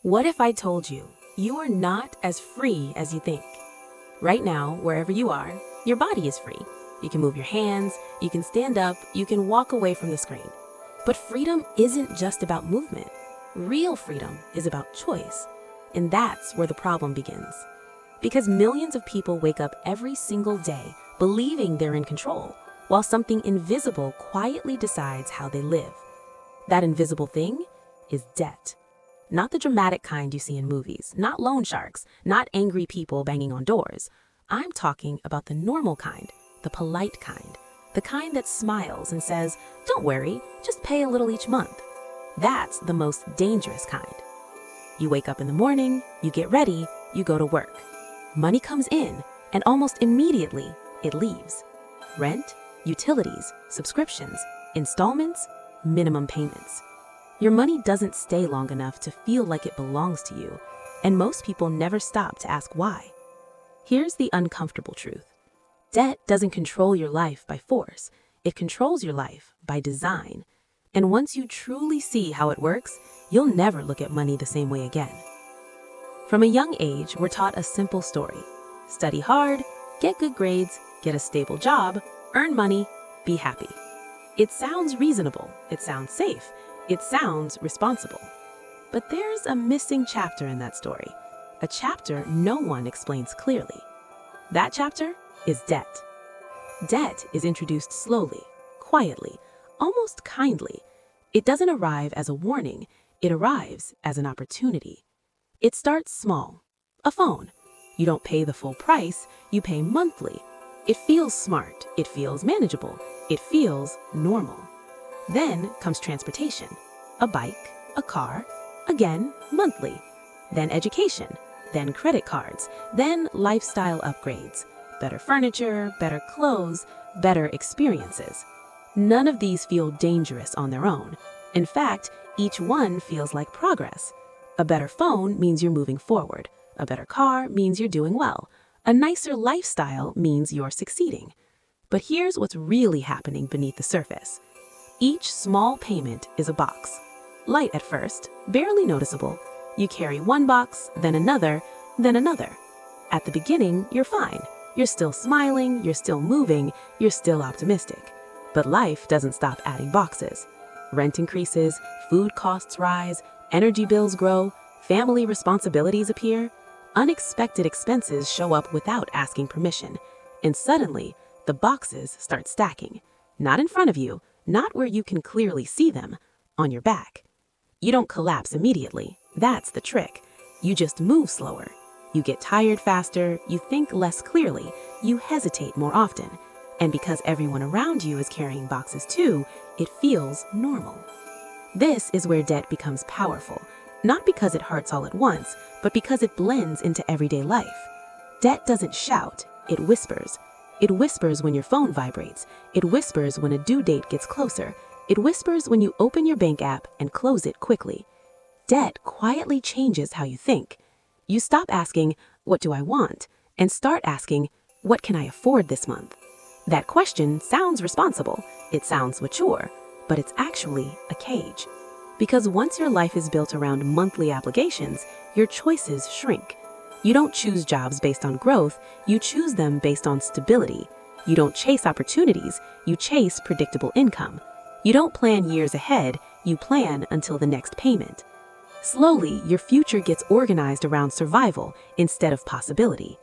What if I told you you are not as free as you think? Right now, wherever you are, your body is free. You can move your hands, you can stand up, you can walk away from the screen. But freedom isn't just about movement. Real freedom is about choice. And that's where the problem begins. Because millions of people wake up every single day believing they're in control, while something invisible quietly decides how they live. That invisible thing is debt. Not the dramatic kind you see in movies, not loan sharks, not angry people banging on doors. I'm talking about the normal kind, the polite kind, the kind that smiles and says, "Don't worry, just pay a little each month." That's the most dangerous kind. You wake up in the morning, you get ready, you go to work. Money comes in, and almost immediately, it leaves. Rent, utilities, subscriptions, installments, minimum payments. Your money doesn't stay long enough to feel like it belongs to you, and most people never stop to ask why. Here's the uncomfortable truth. Debt doesn't control your life by force. It controls your life by design. And once you truly see how it works, you'll never look at money the same way again. From a young age, we're taught a simple story. Study hard, get good grades, get a stable job, earn money, be happy. It sounds reasonable, it sounds safe, it sounds responsible. But there's a missing chapter in that story, a chapter no one explains clearly. That chapter is debt. Debt is introduced slowly, quietly, almost kindly. It doesn't arrive as a warning, it arrives as an opportunity. It starts small. A phone. You don't pay the full price, you pay monthly. It feels smart, it feels manageable, it feels normal. Then comes transportation. A bike, a car, again, monthly. Then education, then credit cards, then lifestyle upgrades. Better furniture, better clothes, better experiences. None of these feel dangerous on their own. In fact, each one feels like progress. A better phone means you're moving forward. A better car means you're doing well. A nicer lifestyle means you're succeeding. But here's what's really happening beneath the surface. Each small payment is a box. Light at first, barely noticeable. You carry one box, then another, then another. At the beginning, you're fine. You're still smiling, you're still moving, you're still optimistic. But life doesn't stop adding boxes. Rent increases, food costs rise, energy bills grow, family responsibilities appear. Unexpected expenses show up without asking permission. And suddenly, the boxes start stacking. Not in front of you, not where you can clearly see them, on your back. You don't collapse immediately. That's the trick. You just move slower. You get tired faster, you think less clearly, you hesitate more often. And because everyone around you is carrying boxes too, it feels normal. This is where debt becomes powerful, not because it hurts all at once, but because it blends into everyday life. Debt doesn't shout, it whispers. It whispers when your phone vibrates. It whispers when a due date gets closer. It whispers when you open your bank app and close it quickly. Debt quietly changes how you think. You stop asking, "What do I want?" and start asking, "What can I afford this month?" That question sounds responsible, it sounds mature, but it's actually a cage. Because once your life is built around monthly obligations, your choices shrink. You don't choose jobs based on growth, you choose them based on stability. You don't chase opportunities, you chase predictable income. You don't plan years ahead, you plan until the next payment. Slowly, your future gets organized around survival instead of possibility.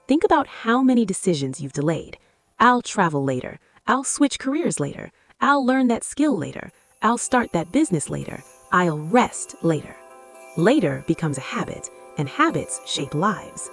Think about how many decisions you've delayed. I'll travel later. I'll switch careers later. I'll learn that skill later. I'll start that business later. I'll rest later. Later becomes a habit, and habits shape lives.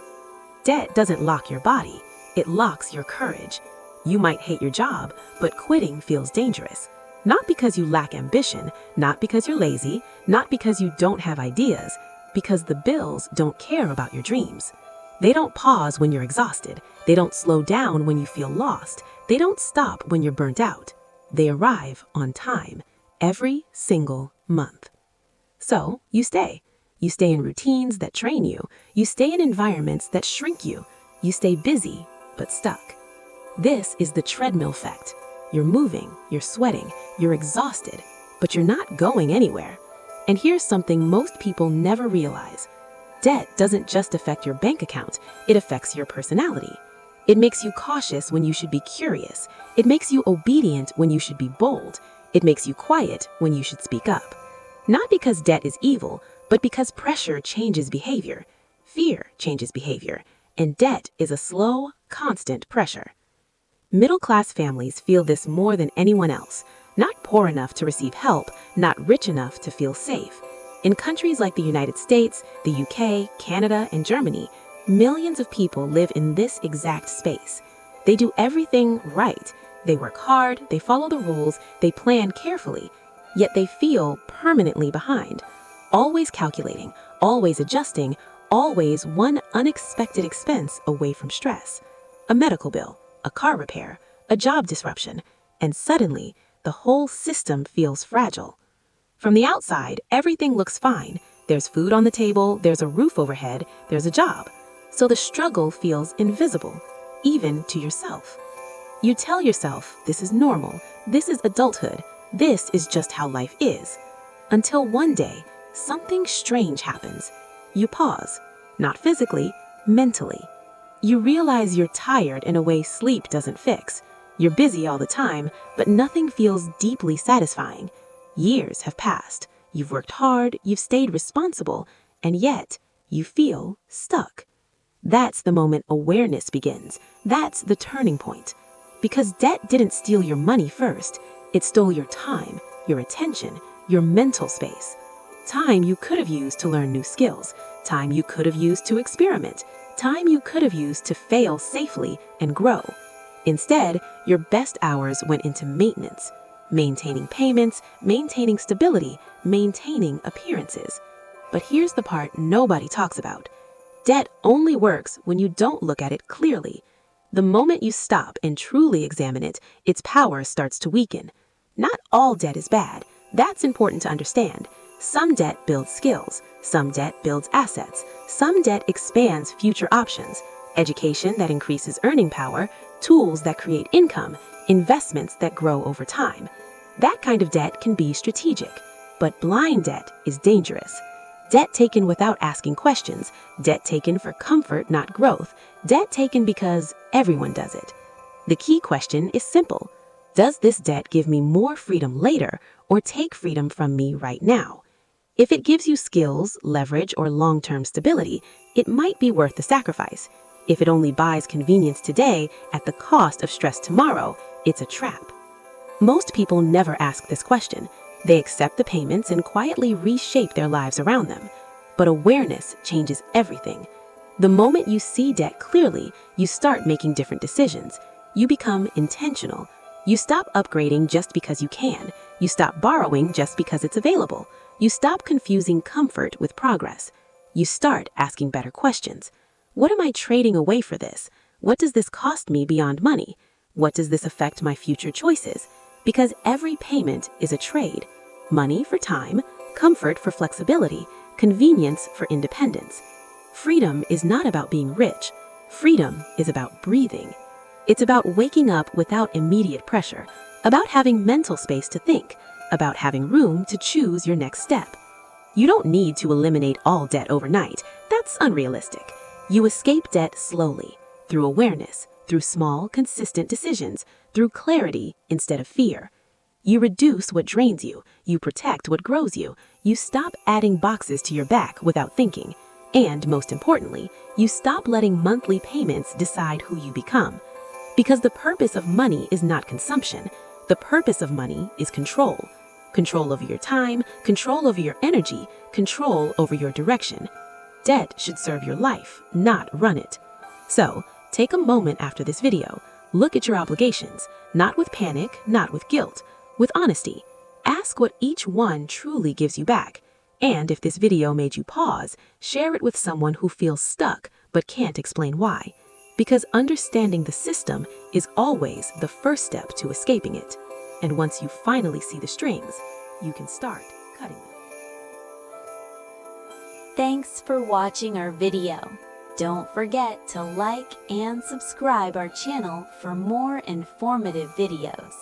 Debt doesn't lock your body, it locks your courage. You might hate your job, but quitting feels dangerous. Not because you lack ambition, not because you're lazy, not because you don't have ideas, because the bills don't care about your dreams. They don't pause when you're exhausted. They don't slow down when you feel lost. They don't stop when you're burnt out. They arrive on time, every single month. So you stay. You stay in routines that train you. You stay in environments that shrink you. You stay busy, but stuck. This is the treadmill effect. You're moving, you're sweating, you're exhausted, but you're not going anywhere. And here's something most people never realize. Debt doesn't just affect your bank account, it affects your personality. It makes you cautious when you should be curious. It makes you obedient when you should be bold. It makes you quiet when you should speak up. Not because debt is evil, but because pressure changes behavior. Fear changes behavior, and debt is a slow, constant pressure. Middle-class families feel this more than anyone else. Not poor enough to receive help, not rich enough to feel safe. In countries like the United States, the UK, Canada, and Germany, millions of people live in this exact space. They do everything right. They work hard, they follow the rules, they plan carefully, yet they feel permanently behind. Always calculating, always adjusting, always one unexpected expense away from stress. A medical bill, a car repair, a job disruption, and suddenly, the whole system feels fragile. From the outside, everything looks fine. There's food on the table, there's a roof overhead, there's a job. So the struggle feels invisible, even to yourself. You tell yourself, this is normal, this is adulthood, this is just how life is. Until one day, something strange happens. You pause, not physically, mentally. You realize you're tired in a way sleep doesn't fix. You're busy all the time, but nothing feels deeply satisfying. Years have passed. You've worked hard, you've stayed responsible, and yet you feel stuck. That's the moment awareness begins. That's the turning point. Because debt didn't steal your money first. It stole your time, your attention, your mental space. Time you could have used to learn new skills. Time you could have used to experiment. Time you could have used to fail safely and grow. Instead, your best hours went into maintenance. Maintaining payments, maintaining stability, maintaining appearances. But here's the part nobody talks about. Debt only works when you don't look at it clearly. The moment you stop and truly examine it, its power starts to weaken. Not all debt is bad. That's important to understand. Some debt builds skills. Some debt builds assets. Some debt expands future options. Education that increases earning power, tools that create income, investments that grow over time. That kind of debt can be strategic, but blind debt is dangerous. Debt taken without asking questions, debt taken for comfort, not growth, debt taken because everyone does it. The key question is simple. Does this debt give me more freedom later or take freedom from me right now? If it gives you skills, leverage, or long-term stability, it might be worth the sacrifice. If it only buys convenience today at the cost of stress tomorrow, it's a trap. Most people never ask this question. They accept the payments and quietly reshape their lives around them. But awareness changes everything. The moment you see debt clearly, you start making different decisions. You become intentional. You stop upgrading just because you can. You stop borrowing just because it's available. You stop confusing comfort with progress. You start asking better questions. What am I trading away for this? What does this cost me beyond money? What does this affect my future choices? Because every payment is a trade. Money for time, comfort for flexibility, convenience for independence. Freedom is not about being rich. Freedom is about breathing. It's about waking up without immediate pressure, about having mental space to think, about having room to choose your next step. You don't need to eliminate all debt overnight. That's unrealistic. You escape debt slowly, through awareness, through small, consistent decisions, through clarity instead of fear. You reduce what drains you, you protect what grows you, you stop adding boxes to your back without thinking, and most importantly, you stop letting monthly payments decide who you become. Because the purpose of money is not consumption, the purpose of money is control. Control over your time, control over your energy, control over your direction. Debt should serve your life, not run it. So, take a moment after this video. Look at your obligations, not with panic, not with guilt, with honesty. Ask what each one truly gives you back. And if this video made you pause, share it with someone who feels stuck but can't explain why. Because understanding the system is always the first step to escaping it. And once you finally see the strings, you can start cutting them. Thanks for watching our video. Don't forget to like and subscribe our channel for more informative videos.